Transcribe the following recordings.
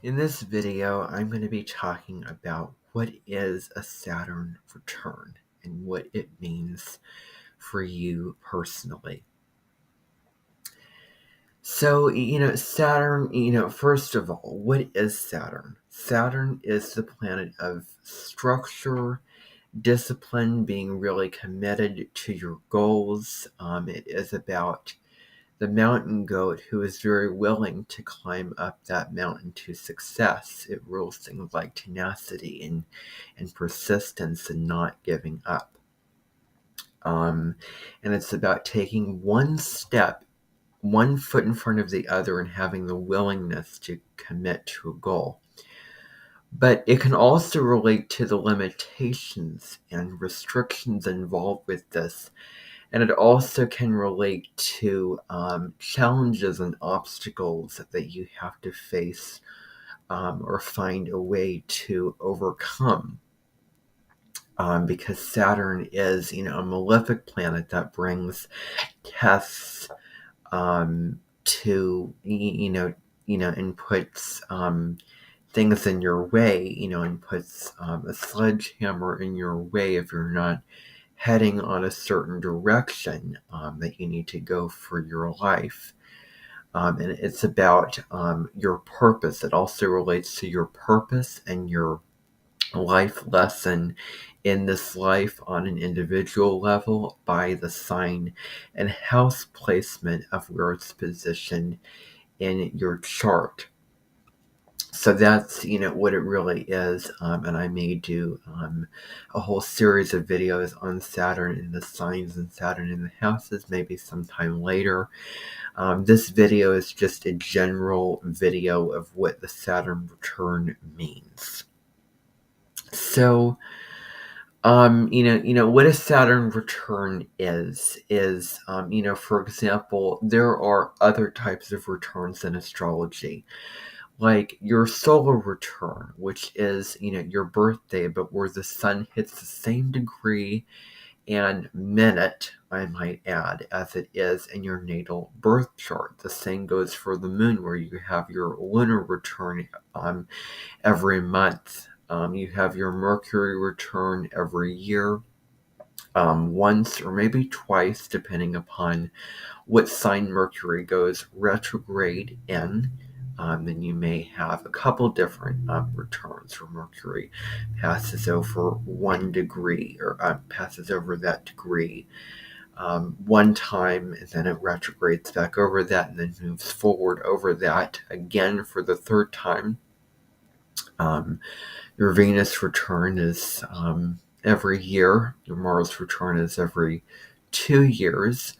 In this video, I'm going to be talking about what is a Saturn return and what it means for you personally. So, Saturn, first of all, what is Saturn? Saturn is the planet of structure, discipline, being really committed to your goals. It is about the mountain goat who is very willing to climb up that mountain to success. It rules things like tenacity and persistence and not giving up. And it's about taking one step, one foot in front of the other, and having the willingness to commit to a goal. But it can also relate to the limitations and restrictions involved with this. And it also can relate to challenges and obstacles that you have to face or find a way to overcome. Because Saturn is, a malefic planet that brings tests to, and puts things in your way, and puts a sledgehammer in your way if you're not heading on a certain direction that you need to go for your life. And it's about your purpose. It also relates to your purpose and your life lesson in this life on an individual level by the sign and house placement of where it's positioned in your chart. So that's, what it really is. And I may do a whole series of videos on Saturn and the signs and Saturn in the houses, maybe sometime later. This video is just a general video of what the Saturn return means. So, what a Saturn return is, for example, there are other types of returns in astrology, like your solar return, which is, your birthday, but where the sun hits the same degree and minute, I might add, as it is in your natal birth chart. The same goes for the moon, where you have your lunar return every month. You have your Mercury return every year, once or maybe twice, depending upon what sign Mercury goes retrograde in. Then you may have a couple different returns where Mercury passes over 1 degree or passes over that degree one time, and then it retrogrades back over that and then moves forward over that again for the third time. Your Venus return is every year. Your Mars return is every 2 years.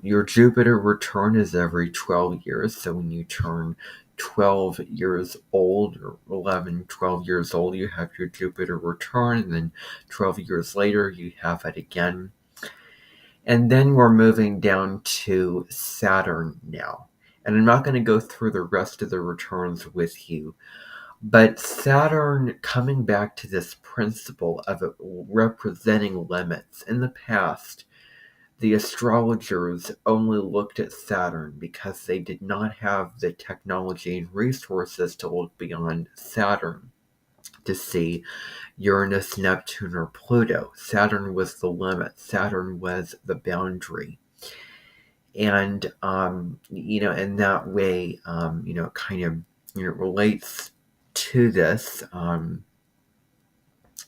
Your Jupiter return is every 12 years. So when you turn 12 years old, or 11, 12 years old, you have your Jupiter return. And then 12 years later, you have it again. And then we're moving down to Saturn now. And I'm not going to go through the rest of the returns with you. But Saturn, coming back to this principle of it representing limits. In the past, the astrologers only looked at Saturn because they did not have the technology and resources to look beyond Saturn to see Uranus, Neptune, or Pluto. Saturn was the limit. Saturn was the boundary. And, in that way, kind of, relates to this,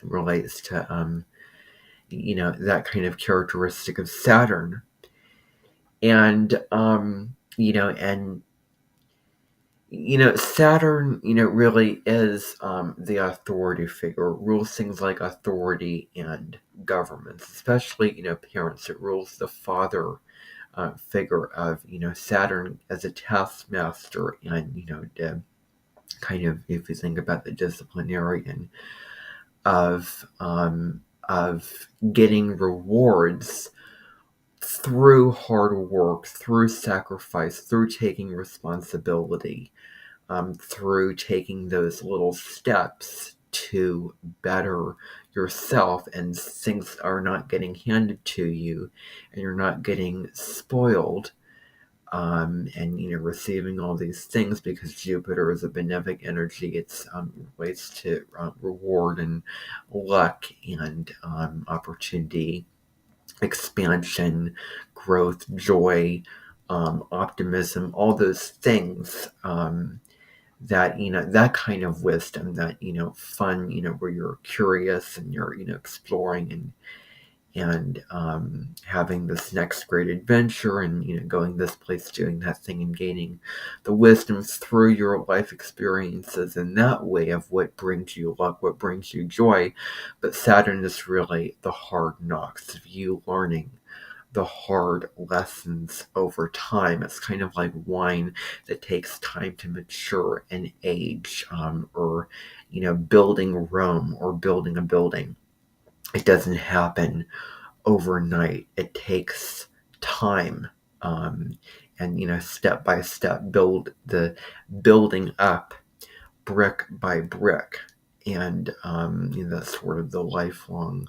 relates to, that kind of characteristic of Saturn. And, Saturn, really is the authority figure. It rules things like authority and governments, especially, parents. It rules the father figure of, Saturn as a taskmaster and, the kind of, if you think about the disciplinarian of getting rewards through hard work, through sacrifice, through taking responsibility, through taking those little steps to better yourself, and things are not getting handed to you and you're not getting spoiled and receiving all these things, because Jupiter is a benefic energy. It's relates to reward and luck and opportunity, expansion, growth, joy, optimism, all those things. That that kind of wisdom, that fun, where you're curious and you're exploring and having this next great adventure, and going this place, doing that thing, and gaining the wisdoms through your life experiences in that way of what brings you luck, what brings you joy. But Saturn is really the hard knocks of you learning the hard lessons over time. It's kind of like wine that takes time to mature and age, or building Rome or building a building. It doesn't happen overnight. It takes time, and step by step, building up brick by brick, and that's sort of the lifelong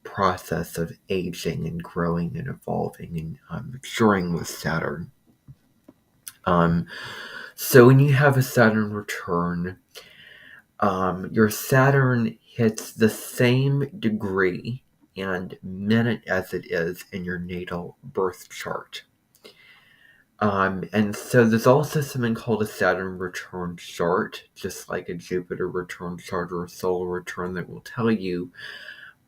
process of aging and growing and evolving and maturing with Saturn. Um, so when you have a Saturn return, your Saturn hits the same degree and minute as it is in your natal birth chart. And so there's also something called a Saturn return chart, just like a Jupiter return chart or a solar return, that will tell you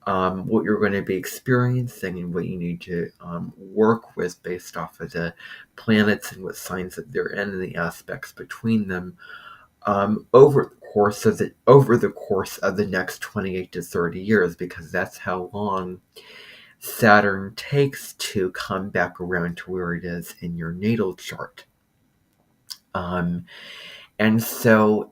what you're going to be experiencing and what you need to work with based off of the planets and what signs that they're in and the aspects between them, over the course of the next 28 to 30 years, because that's how long Saturn takes to come back around to where it is in your natal chart. And so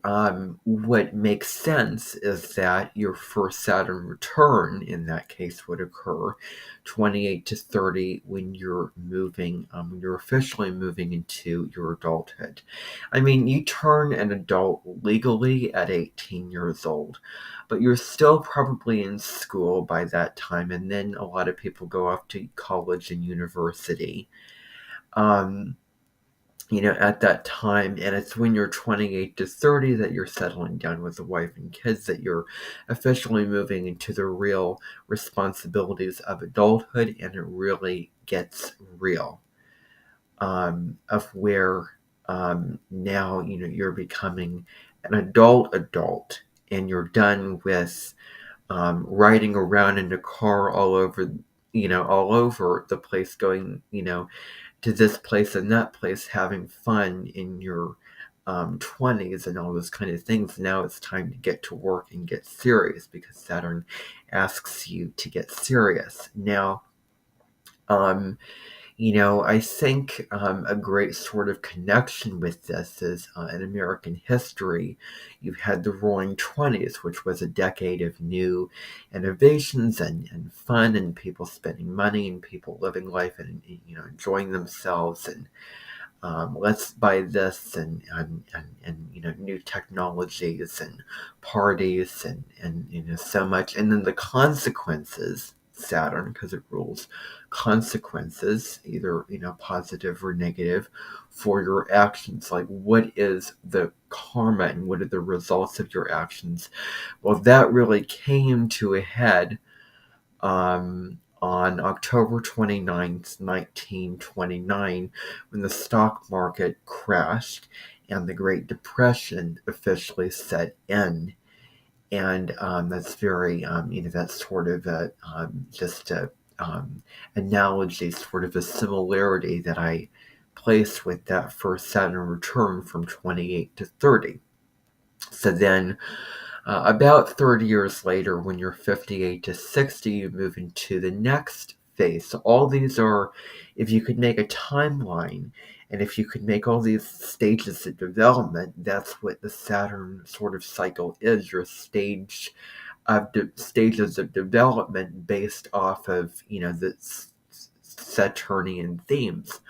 what makes sense is that your first Saturn return in that case would occur 28 to 30 when you're when you're officially moving into your adulthood. I mean, you turn an adult legally at 18 years old, but you're still probably in school by that time, and then a lot of people go off to college and university. Um, at that time, and it's when you're 28 to 30 that you're settling down with a wife and kids, that you're officially moving into the real responsibilities of adulthood, and it really gets real, of where now you're becoming an adult, and you're done with riding around in a car all over the place, going to this place and that place, having fun in your 20s and all those kind of things. Now it's time to get to work and get serious, because Saturn asks you to get serious. Now, I think a great sort of connection with this is in American history, you've had the Roaring Twenties, which was a decade of new innovations and fun, and people spending money, and people living life and enjoying themselves, and let's buy this, and new technologies and parties, and so much. And then the consequences, Saturn, because it rules consequences, either positive or negative, for your actions. Like, what is the karma and what are the results of your actions? Well, that really came to a head on October 29th, 1929, when the stock market crashed and the Great Depression officially set in. And that's very, that's sort of just a analogy, sort of a similarity that I place with that first Saturn return from 28 to 30. So then, about 30 years later, when you're 58 to 60, you move into the next phase. So all these are, if you could make a timeline, and if you could make all these stages of development, that's what the Saturn sort of cycle is, your stages of development based off of, the Saturnian themes,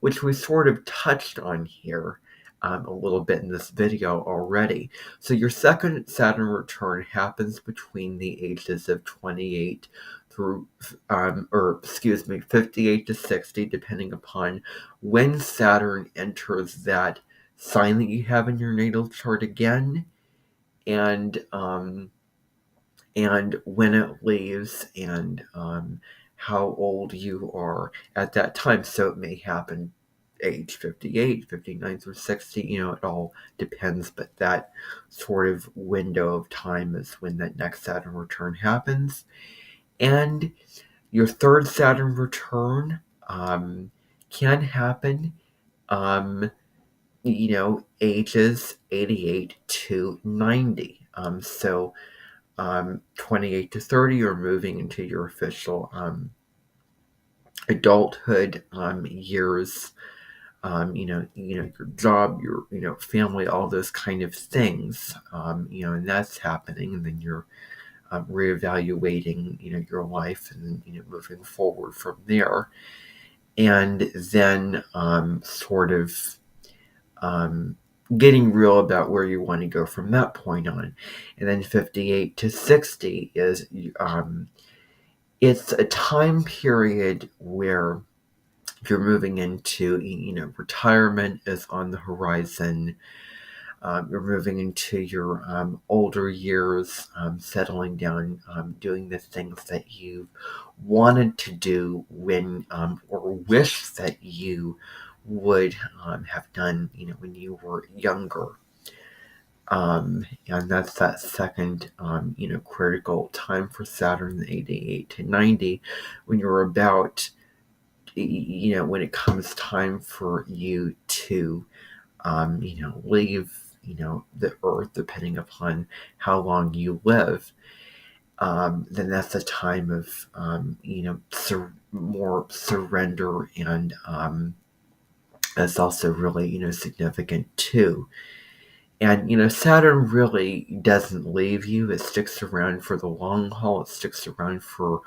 which we sort of touched on here a little bit in this video already. So your second Saturn return happens between the ages of 28 through, or excuse me, 58 to 60, depending upon when Saturn enters that sign that you have in your natal chart again, and when it leaves, and how old you are at that time. So it may happen age 58, 59 through 60, it all depends, but that sort of window of time is when that next Saturn return happens. And your third Saturn return can happen, um, ages 88 to 90. So 28 to 30, you're moving into your official adulthood years. Your job, your family, all those kind of things. And that's happening, and then you're reevaluating, your life, and moving forward from there, and then sort of getting real about where you want to go from that point on. And then 58 to 60 is it's a time period where you're moving into, retirement is on the horizon. You're moving into your older years, settling down, doing the things that you wanted to do when, or wish that you would have done, when you were younger. And that's that second, critical time for Saturn, 88 to 90, when you're about, when it comes time for you to, leave, the earth, depending upon how long you live, then that's a time of, more surrender, and that's also really, significant too. And, Saturn really doesn't leave you. It sticks around for the long haul. It sticks around for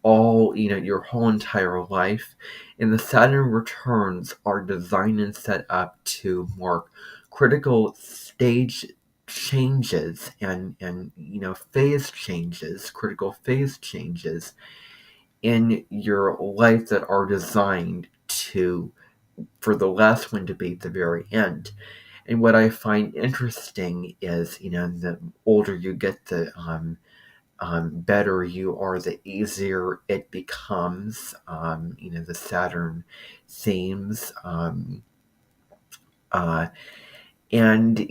all, your whole entire life. And the Saturn returns are designed and set up to mark critical stage changes, and phase changes, critical phase changes in your life, that are designed for the last one to be at the very end. And what I find interesting is, the older you get, the better you are, the easier it becomes. The Saturn themes. And,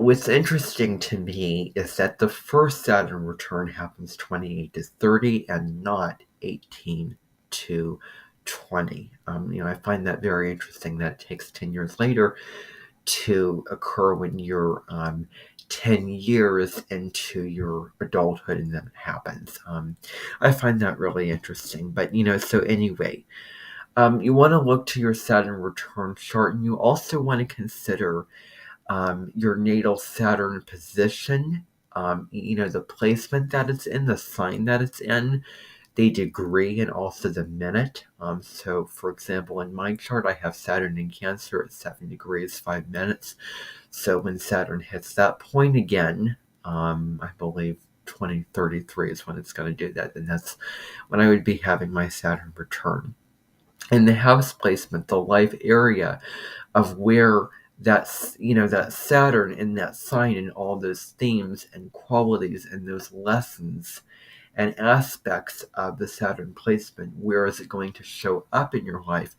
what's interesting to me is that the first Saturn return happens 28 to 30 and not 18 to 20. I find that very interesting, that it takes 10 years later to occur when you're 10 years into your adulthood, and then it happens. I find that really interesting. But, so anyway, you want to look to your Saturn return chart, and you also want to consider your natal Saturn position, the placement that it's in, the sign that it's in, the degree, and also the minute. So, for example, in my chart, I have Saturn in Cancer at 7 degrees, 5 minutes. So when Saturn hits that point again, I believe 2033 is when it's going to do that. And that's when I would be having my Saturn return. And the house placement, the life area of where that's, that Saturn in that sign, and all those themes and qualities and those lessons and aspects of the Saturn placement, where is it going to show up in your life?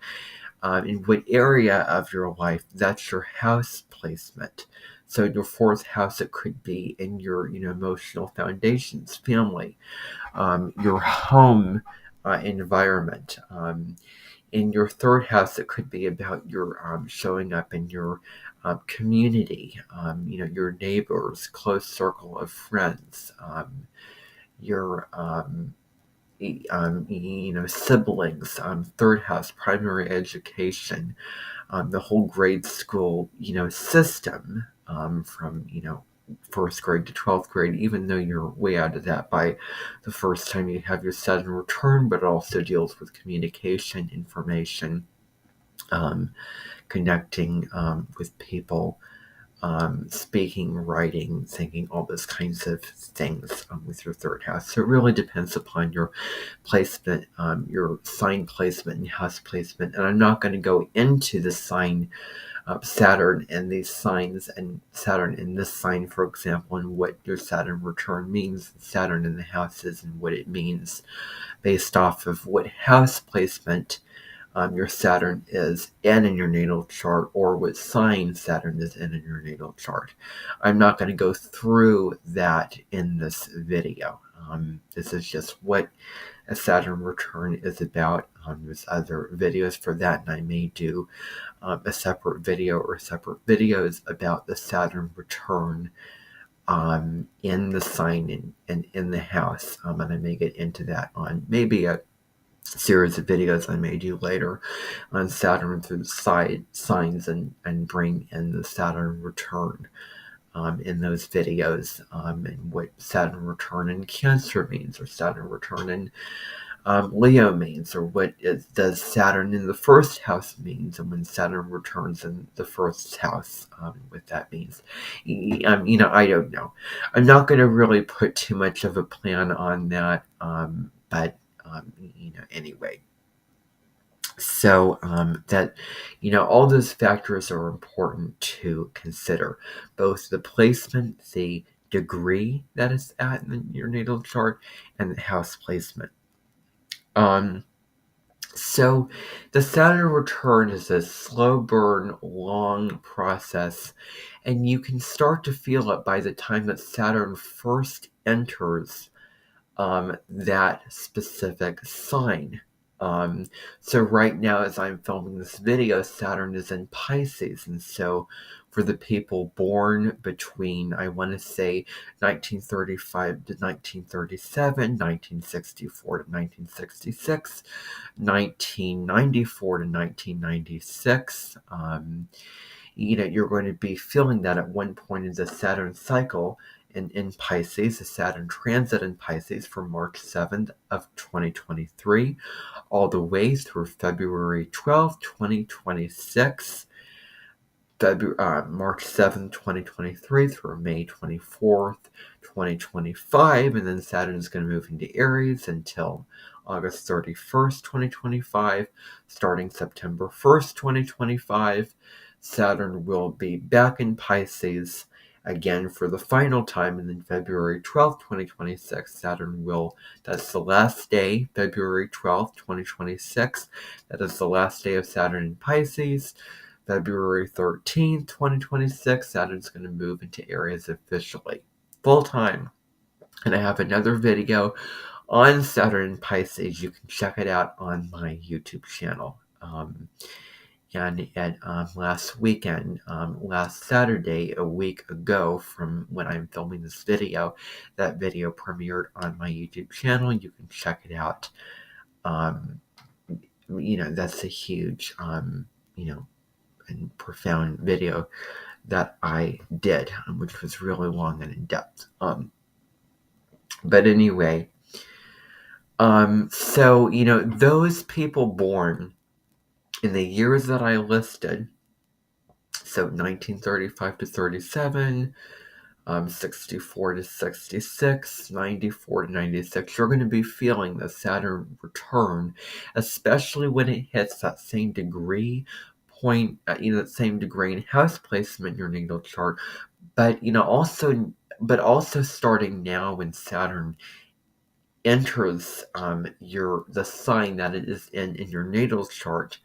In what area of your life? That's your house placement. So in your fourth house, it could be in your, emotional foundations, family, your home environment. In your third house, it could be about your showing up in your community, your neighbors, close circle of friends, your siblings. Third house, primary education, the whole grade school, system, from, first grade to 12th grade, even though you're way out of that by the first time you have your Saturn return. But it also deals with communication, information, connecting with people, speaking, writing, thinking, all those kinds of things with your third house. So it really depends upon your placement, your sign placement and house placement. And I'm not going to go into the sign Saturn and these signs, and Saturn in this sign, for example, and what your Saturn return means, Saturn in the houses, and what it means based off of what house placement your Saturn is in your natal chart, or what sign Saturn is in your natal chart. I'm not going to go through that in this video. This is just what a Saturn return is about. There's other videos for that, and I may do a separate video or separate videos about the Saturn return in the sign and in the house. And I may get into that on maybe a series of videos I may do later on Saturn through the signs and bring in the Saturn return in those videos, and what Saturn return in Cancer means, or Saturn return in Leo means, or does Saturn in the first house means, and when Saturn returns in the first house, what that means. I don't know. I'm not going to really put too much of a plan on that, but anyway. So that all those factors are important to consider, both the placement, the degree that it's at in your natal chart, and the house placement. So the Saturn return is a slow burn, long process, and you can start to feel it by the time that Saturn first enters that specific sign. So right now, as I'm filming this video, Saturn is in Pisces, and so for the people born between, I want to say, 1935 to 1937, 1964 to 1966, 1994 to 1996, you're going to be feeling that at one point in the Saturn cycle in Pisces, the Saturn transit in Pisces from March 7th of 2023 all the way through February 12th, 2026, March 7th, 2023 through May 24th, 2025, and then Saturn is going to move into Aries until August 31st, 2025. Starting September 1st, 2025, Saturn will be back in Pisces again for the final time, and then February 12th, 2026, that's the last day, February 12th, 2026, that is the last day of Saturn in Pisces. February 13th, 2026, Saturn's going to move into Aries officially, full time. And I have another video on Saturn in Pisces. You can check it out on my YouTube channel. And last weekend, last Saturday, a week ago from when I'm filming this video, that video premiered on my YouTube channel. You can check it out. That's a huge, and profound video that I did, which was really long and in depth. But anyway, so those people born in the years that I listed, so 1935 to 37, 64 to 66, 94 to 96, you're going to be feeling the Saturn return, especially when it hits that same degree point, that same degree in house placement in your natal chart, but also starting now when Saturn enters the sign that it is in your natal chart.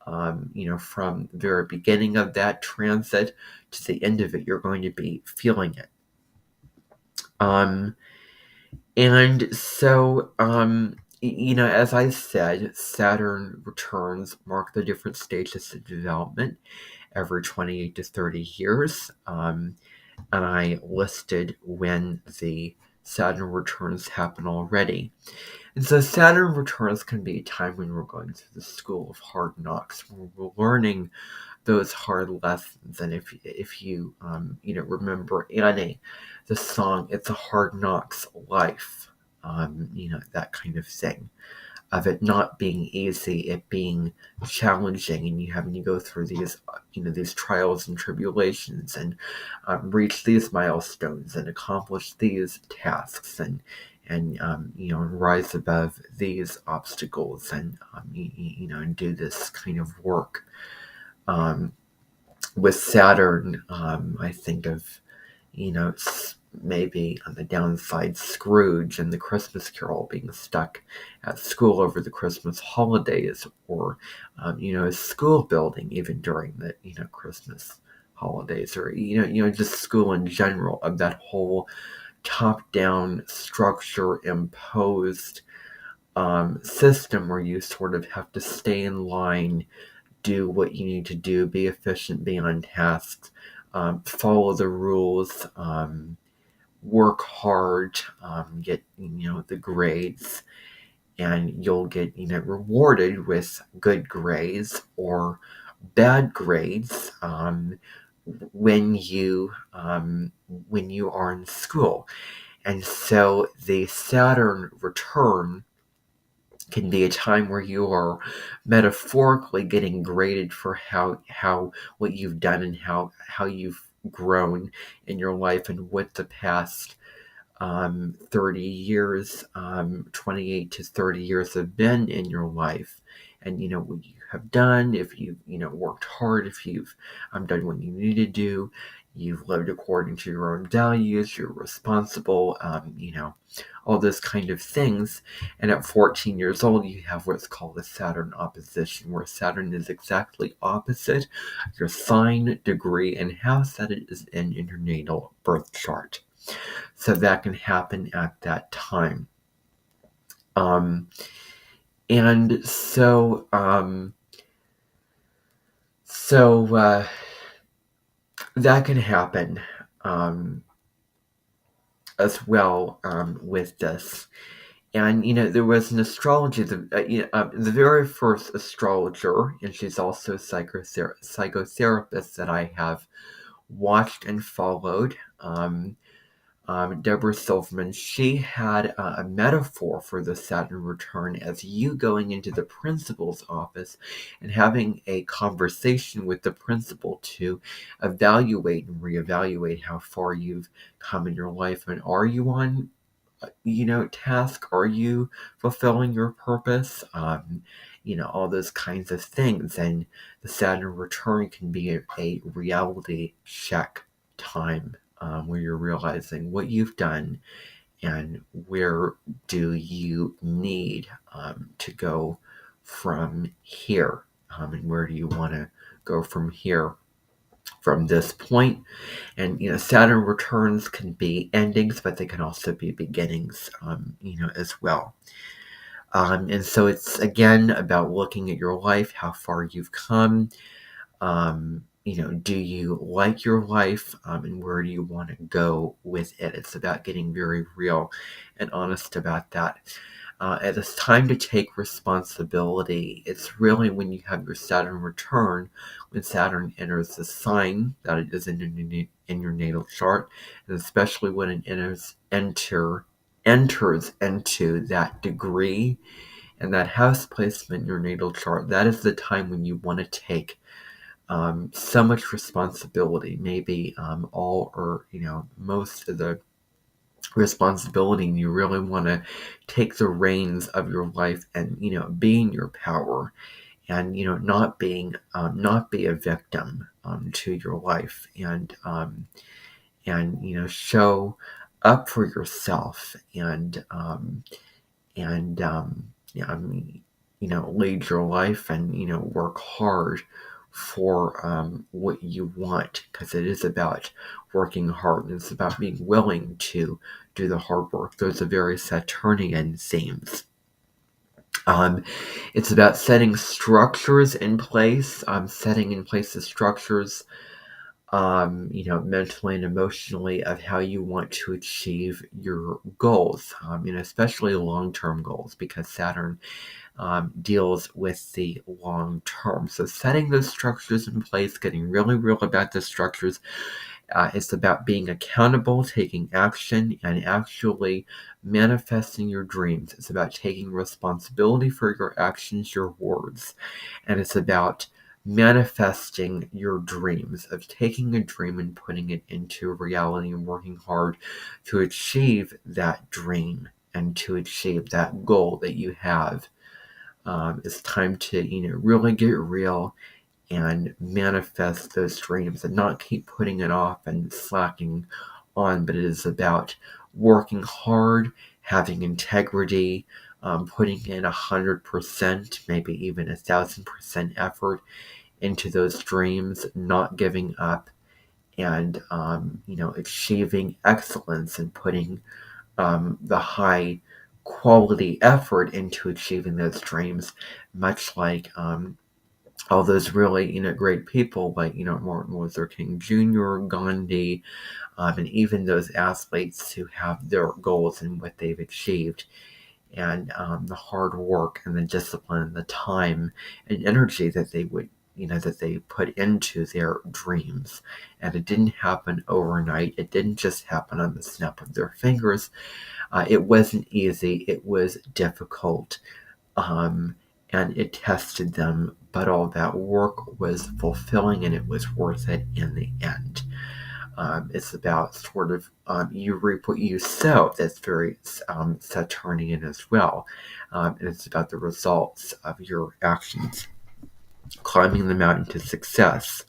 From the very beginning of that transit to the end of it, you're going to be feeling it. And so, as I said, Saturn returns mark the different stages of development every 28 to 30 years. And I listed when the Saturn returns happen already. And so Saturn returns can be a time when we're going through the school of hard knocks, when we're learning those hard lessons. And if you remember Annie, the song "It's a Hard Knocks Life," that kind of thing. of it not being easy, it being challenging, and you having to go through these, these trials and tribulations, and reach these milestones, and accomplish these tasks, and rise above these obstacles, and and do this kind of work. Um, with Saturn, I think of, maybe on the downside, Scrooge and the Christmas Carol being stuck at school over the Christmas holidays, or, a school building even during the, Christmas holidays, or, just school in general, of that whole top-down structure imposed system where you sort of have to stay in line, do what you need to do, be efficient, be on task, follow the rules, work hard, get the grades, and you'll get rewarded with good grades or bad grades when you are in school. And so the Saturn return can be a time where you are metaphorically getting graded for how what you've done, and how you've grown in your life, and what the past 30 years, 28 to 30 years have been in your life, and what you have done, if you worked hard, if you've done what you need to do, you've lived according to your own values, you're responsible, all those kind of things. And at 14 years old, you have what's called a Saturn opposition, where Saturn is exactly opposite your sign, degree, and house that it is in your natal birth chart. So that can happen at that time. And so, that can happen as well with this. And there was an astrology, the very first astrologer, and she's also a psychotherapist that I have watched and followed. Deborah Silverman, she had a metaphor for the Saturn return as you going into the principal's office and having a conversation with the principal to evaluate and reevaluate how far you've come in your life, and are you on task, are you fulfilling your purpose, all those kinds of things. And the Saturn return can be a reality check time, where you're realizing what you've done and where do you need to go from here, and where do you want to go from here, from this point. And Saturn returns can be endings, but they can also be beginnings, as well. And so it's again about looking at your life, how far you've come. Do you like your life, and where do you want to go with it? It's about getting very real and honest about that. And it's time to take responsibility. It's really when you have your Saturn return, when Saturn enters the sign that it is in your natal chart, and especially when it enters into that degree and that house placement in your natal chart. That is the time when you want to take so much responsibility, maybe all or most of the responsibility, and you really want to take the reins of your life and be in your power, and not be a victim to your life, and show up for yourself, and lead your life, and work hard for what you want, because it is about working hard, and it's about being willing to do the hard work. Those are very Saturnian themes. It's about setting structures in place, setting in place the structures, mentally and emotionally, of how you want to achieve your goals, especially long-term goals, because Saturn deals with the long term. So setting those structures in place, getting really real about the structures, It's about being accountable, taking action, and actually manifesting your dreams. It's about taking responsibility for your actions, your words. And it's about manifesting your dreams, of taking a dream and putting it into reality and working hard to achieve that dream and to achieve that goal that you have. It's time to, really get real and manifest those dreams and not keep putting it off and slacking on, but it is about working hard, having integrity, putting in 100%, maybe even 1,000% effort into those dreams, not giving up, and achieving excellence and putting the high quality effort into achieving those dreams, much like all those really, great people like, Martin Luther King Jr., Gandhi, and even those athletes who have their goals and what they've achieved, and the hard work and the discipline and the time and energy that they would, that they put into their dreams. And it didn't happen overnight. It didn't just happen on the snap of their fingers. It wasn't easy. It was difficult. Um, and it tested them, but all that work was fulfilling and it was worth it in the end. It's about sort of you reap what you sow. That's very Saturnian as well. And it's about the results of your actions, climbing the mountain to success.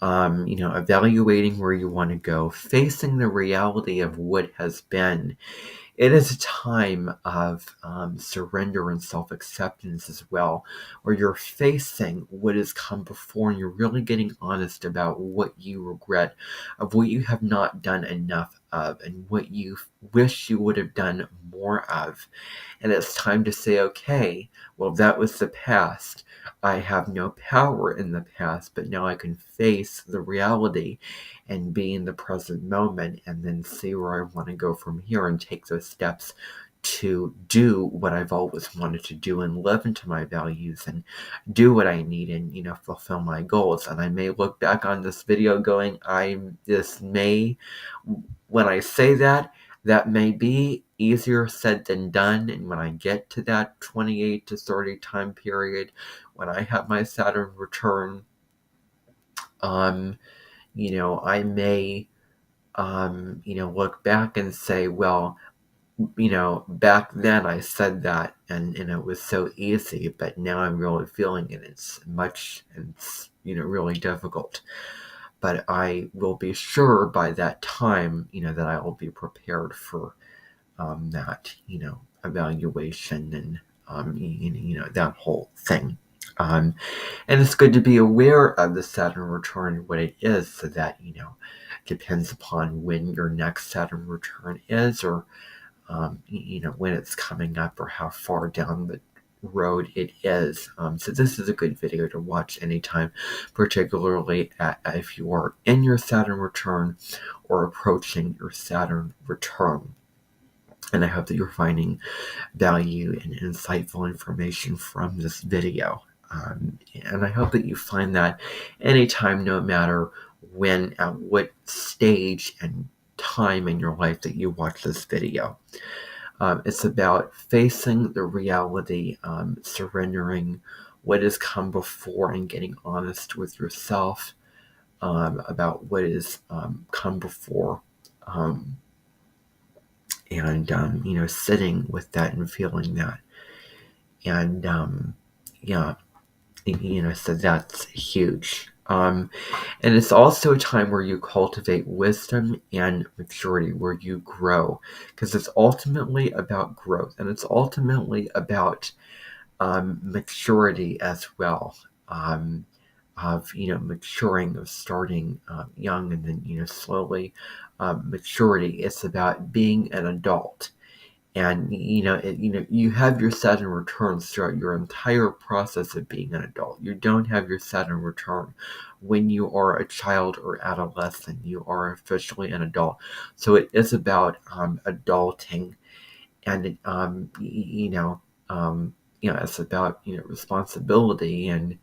Evaluating where you want to go, facing the reality of what has been. It is a time of surrender and self acceptance as well, where you're facing what has come before and you're really getting honest about what you regret, of what you have not done enough of, and what you wish you would have done more of. And it's time to say, okay, well, that was the past. I have no power in the past, but now I can face the reality and be in the present moment and then see where I want to go from here and take those steps to do what I've always wanted to do and live into my values and do what I need and, fulfill my goals. And I may look back on this video going, when I say that, that may be easier said than done. And when I get to that 28 to 30 time period, when I have my Saturn return, I may, look back and say, well, back then I said that and it was so easy, but now I'm really feeling it. It's really difficult. But I will be sure by that time, that I will be prepared for that, evaluation and, that whole thing. And it's good to be aware of the Saturn return and what it is, so that, depends upon when your next Saturn return is, or, when it's coming up, or how far down the road it is. So this is a good video to watch anytime, particularly if you are in your Saturn return or approaching your Saturn return. And I hope that you're finding value and insightful information from this video. And I hope that you find that anytime, no matter when, at what stage and time in your life that you watch this video. It's about facing the reality, surrendering what has come before and getting honest with yourself about what has come before. And sitting with that and feeling that. And so that's huge. And it's also a time where you cultivate wisdom and maturity, where you grow, because it's ultimately about growth, and it's ultimately about maturity as well. Of maturing, of starting young and then slowly maturity. It's about being an adult. And you have your Saturn returns throughout your entire process of being an adult. You don't have your Saturn return when you are a child or adolescent. You are officially an adult. So it is about adulting, and it's about responsibility and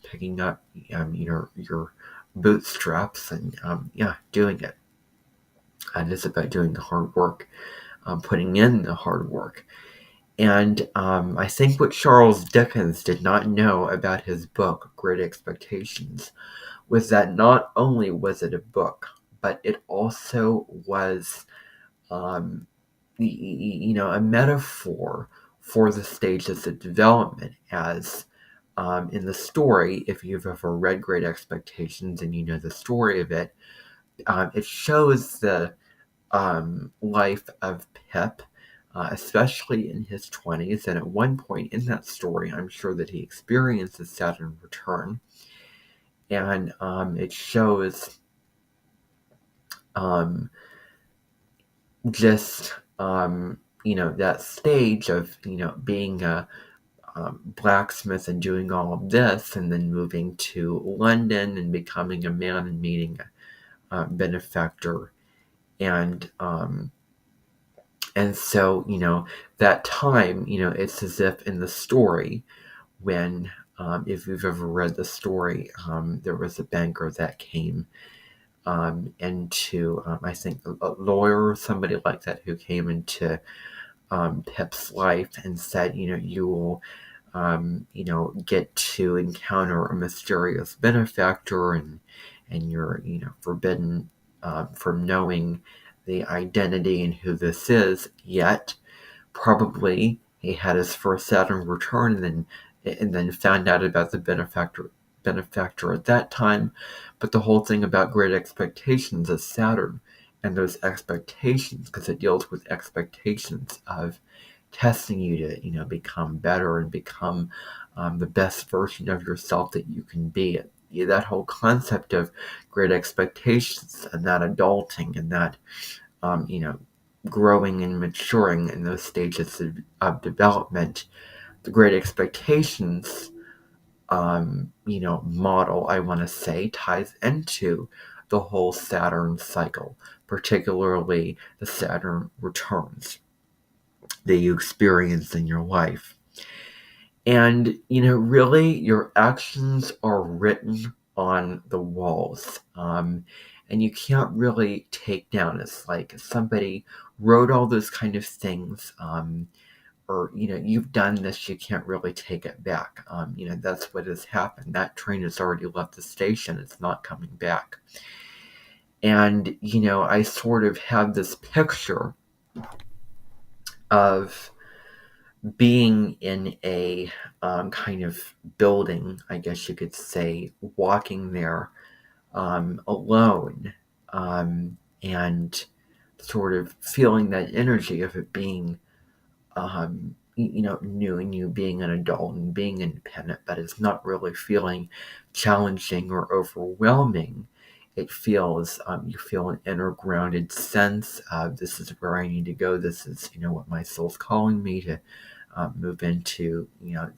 picking up your bootstraps and doing it. And it's about doing the hard work, putting in the hard work. And I think what Charles Dickens did not know about his book, Great Expectations, was that not only was it a book, but it also was, um, a metaphor for the stages of development. As in the story, if you've ever read Great Expectations and you know the story of it, it shows the life of Pip, especially in his 20s. And at one point in that story, I'm sure that he experiences Saturn return. And it shows um, just, that stage of, being a blacksmith and doing all of this, and then moving to London and becoming a man and meeting a benefactor. And so, that time, it's as if in the story when, if you've ever read the story, there was a banker that came into, I think, a lawyer or somebody like that who came into Pip's life and said, you will, get to encounter a mysterious benefactor, and you're, forbidden from knowing the identity and who this is. Yet, probably he had his first Saturn return, and then found out about the benefactor at that time. But the whole thing about Great Expectations is Saturn and those expectations, because it deals with expectations of testing you to, become better and become the best version of yourself that you can be. That whole concept of Great Expectations and that adulting and that, you know, growing and maturing in those stages of development, the Great Expectations, model, I want to say, ties into the whole Saturn cycle, particularly the Saturn returns that you experience in your life. And, really, your actions are written on the walls. And you can't really take down. It's like somebody wrote all those kind of things. Or, you've done this, you can't really take it back. That's what has happened. That train has already left the station. It's not coming back. And, I sort of have this picture of being in a kind of building, I guess you could say, walking there alone, and sort of feeling that energy of it being, new, and you being an adult and being independent, but it's not really feeling challenging or overwhelming. It feels, you feel an inner grounded sense of, this is where I need to go. This is, what my soul's calling me to move into.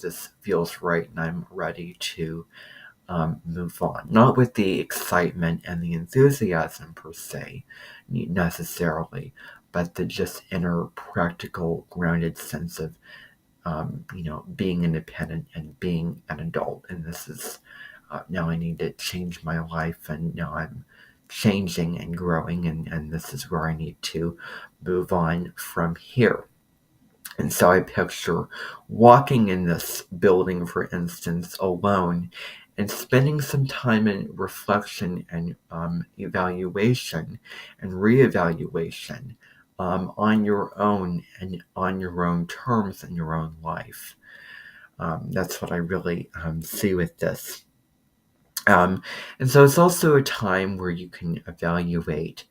This feels right, and I'm ready to move on. Not with the excitement and the enthusiasm per se, necessarily, but the just inner practical grounded sense of, being independent and being an adult. And this is, now I need to change my life, and now I'm changing and growing, and this is where I need to move on from here. And so I picture walking in this building, for instance, alone, and spending some time in reflection and evaluation and reevaluation, on your own and on your own terms in your own life. That's what I really see with this. And so it's also a time where you can evaluate,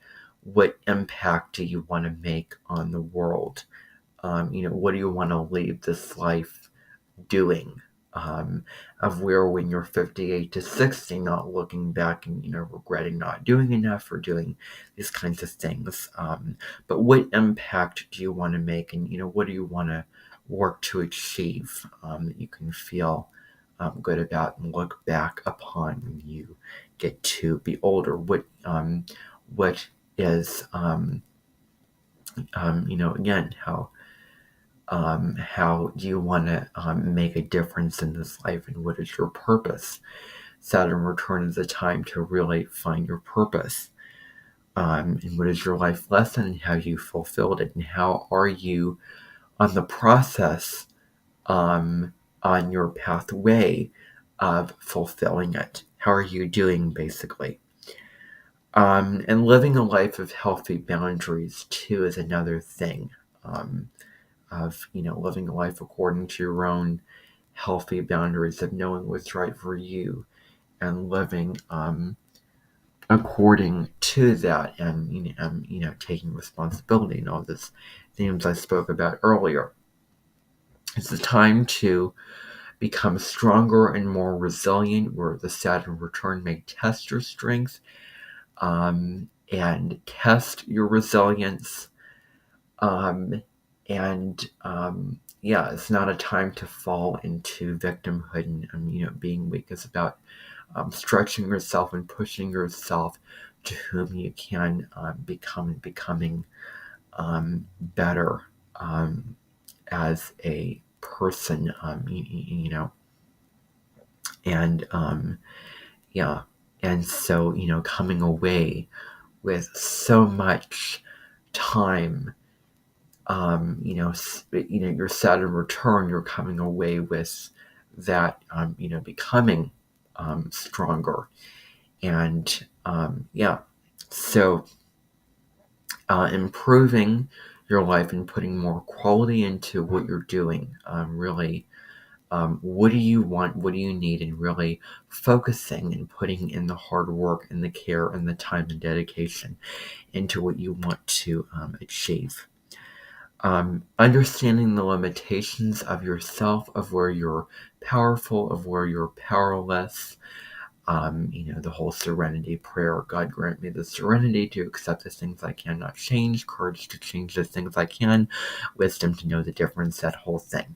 what impact do you want to make on the world. What do you want to leave this life doing? Of where, when you're 58 to 60, not looking back and, regretting not doing enough or doing these kinds of things. But what impact do you want to make, and, what do you want to work to achieve, that you can feel good about and look back upon when you get to be older? What is, again, how do you want to make a difference in this life, and what is your purpose? Saturn return is a time to really find your purpose. And what is your life lesson, and how you fulfilled it, and how are you on the process, on your pathway of fulfilling it? How are you doing, basically? And living a life of healthy boundaries too is another thing. Of living a life according to your own healthy boundaries, of knowing what's right for you, and living according to that, and taking responsibility, and all these themes I spoke about earlier. It's a time to become stronger and more resilient, where the Saturn return may test your strength, and test your resilience. It's not a time to fall into victimhood and being weak. It's about stretching yourself and pushing yourself to whom you can become, and becoming better as a person. And yeah, and so coming away with so much time. Your Saturn return, you're coming away with that, becoming stronger. And so improving your life and putting more quality into what you're doing. Really, what do you want? What do you need? And really focusing and putting in the hard work and the care and the time and dedication into what you want to achieve. Understanding the limitations of yourself, of where you're powerful, of where you're powerless. The whole serenity prayer. God grant me the serenity to accept the things I cannot change, courage to change the things I can, wisdom to know the difference, that whole thing.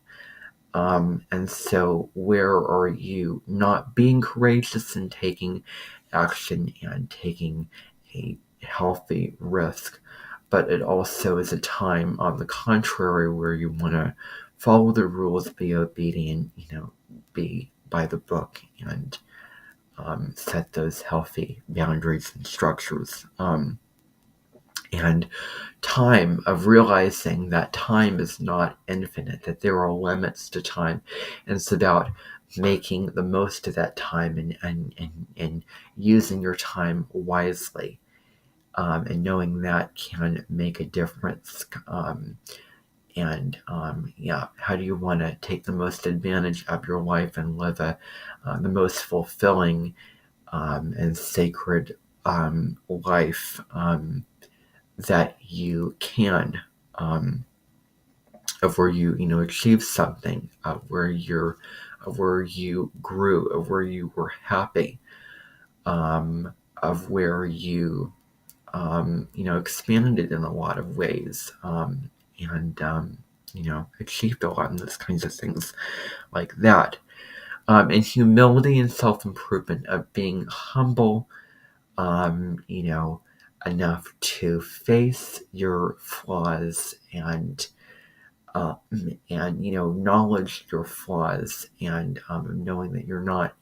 And so where are you not being courageous and taking action and taking a healthy risk? But it also is a time, on the contrary, where you want to follow the rules, be obedient, be by the book, and set those healthy boundaries and structures. And time, of realizing that time is not infinite, that there are limits to time. And it's about making the most of that time, and using your time wisely, and knowing that can make a difference. How do you want to take the most advantage of your life and live the most fulfilling and sacred life that you can, of where you achieve something, of where you grew, of where you were happy, of where you expanded in a lot of ways, achieved a lot, in those kinds of things like that. And humility and self-improvement, of being humble, enough to face your flaws, and acknowledge your flaws, and knowing that you're not,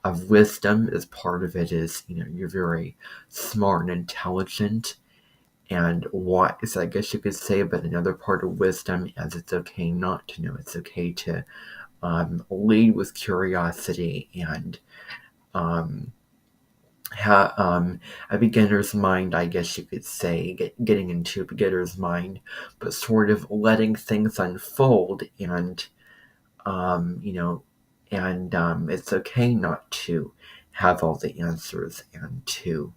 of wisdom, as part of it is, you're very smart and intelligent and wise, I guess you could say. But another part of wisdom is, it's okay not to know. It's okay to lead with curiosity, and a beginner's mind, I guess you could say, getting into a beginner's mind, but sort of letting things unfold, and it's okay not to have all the answers, and to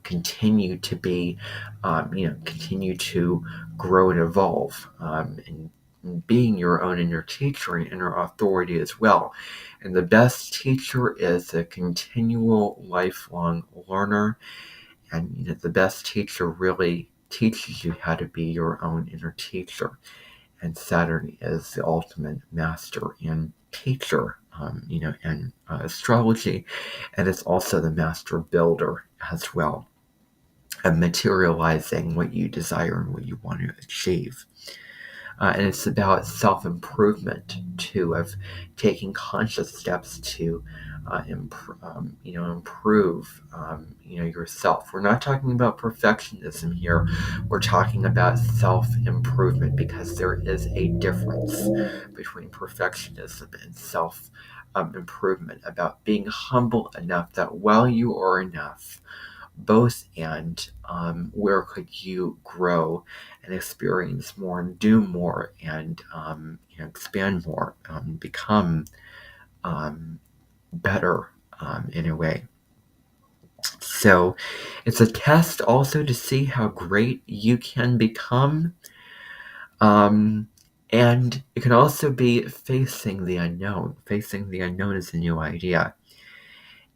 continue to be, continue to grow and evolve, and being your own inner teacher and inner authority as well. And the best teacher is a continual, lifelong learner. And the best teacher really teaches you how to be your own inner teacher. And Saturn is the ultimate master and teacher, in astrology. And it's also the master builder as well, of materializing what you desire and what you want to achieve. And it's about self-improvement too, of taking conscious steps to improve yourself. We're not talking about perfectionism here. We're talking about self-improvement, because there is a difference between perfectionism and self-improvement, about being humble enough that while you are enough, both, and where could you grow and experience more and do more, and expand more, become better, in a way. So it's a test also to see how great you can become. Um, and it can also be facing the unknown. Facing the unknown is a new idea.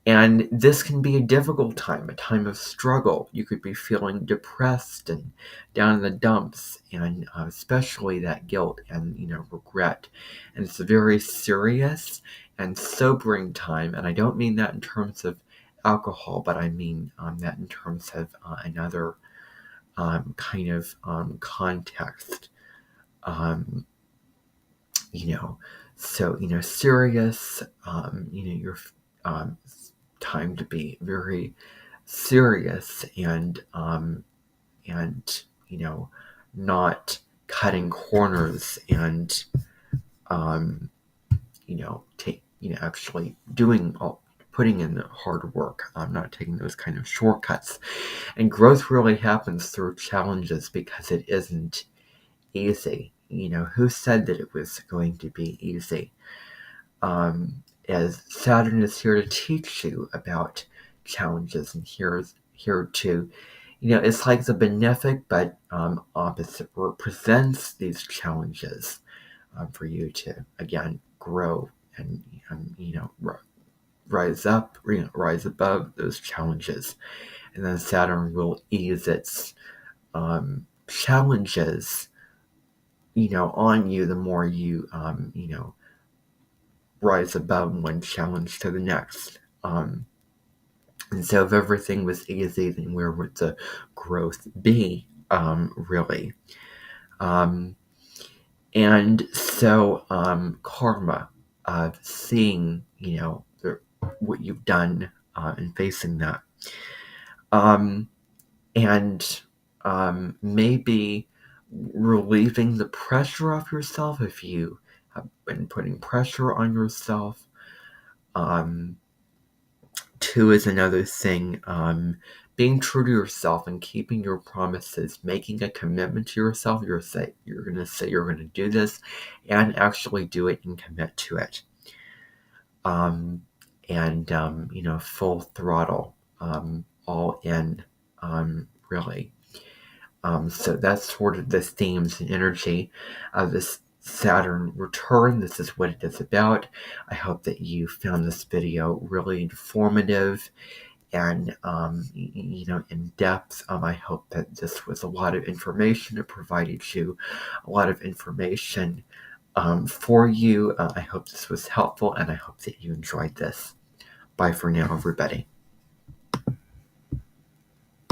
And this can be a difficult time, a time of struggle. You could be feeling depressed and down in the dumps, and especially that guilt and regret. And it's a very serious and sobering time. And I don't mean that in terms of alcohol, but I mean that in terms of another kind of context. Um, you know, so serious. Your time to be very serious, and not cutting corners, and take actually doing all, putting in the hard work. I'm not taking those kind of shortcuts. And growth really happens through challenges, because it isn't easy. Who said that it was going to be easy? As Saturn is here to teach you about challenges, and here to, it's like the benefic but opposite represents these challenges, for you to again grow, and rise up, rise above those challenges. And then Saturn will ease its challenges, on you, the more you rise above one challenge to the next. And so if everything was easy, then where would the growth be, really? Um, and so karma, of seeing, what you've done, and facing that. Um, and maybe relieving the pressure off yourself, if you have been putting pressure on yourself. Um, Two is another thing. Being true to yourself and keeping your promises, making a commitment to yourself. You're gonna say you're gonna do this, and actually do it and commit to it. Um, and full throttle, all in, really. So that's sort of the themes and energy of this Saturn return. This is what it is about. I hope that you found this video really informative and in depth. I hope that this was a lot of information. It provided you a lot of information for you. I hope this was helpful, and I hope that you enjoyed this. Bye for now, everybody.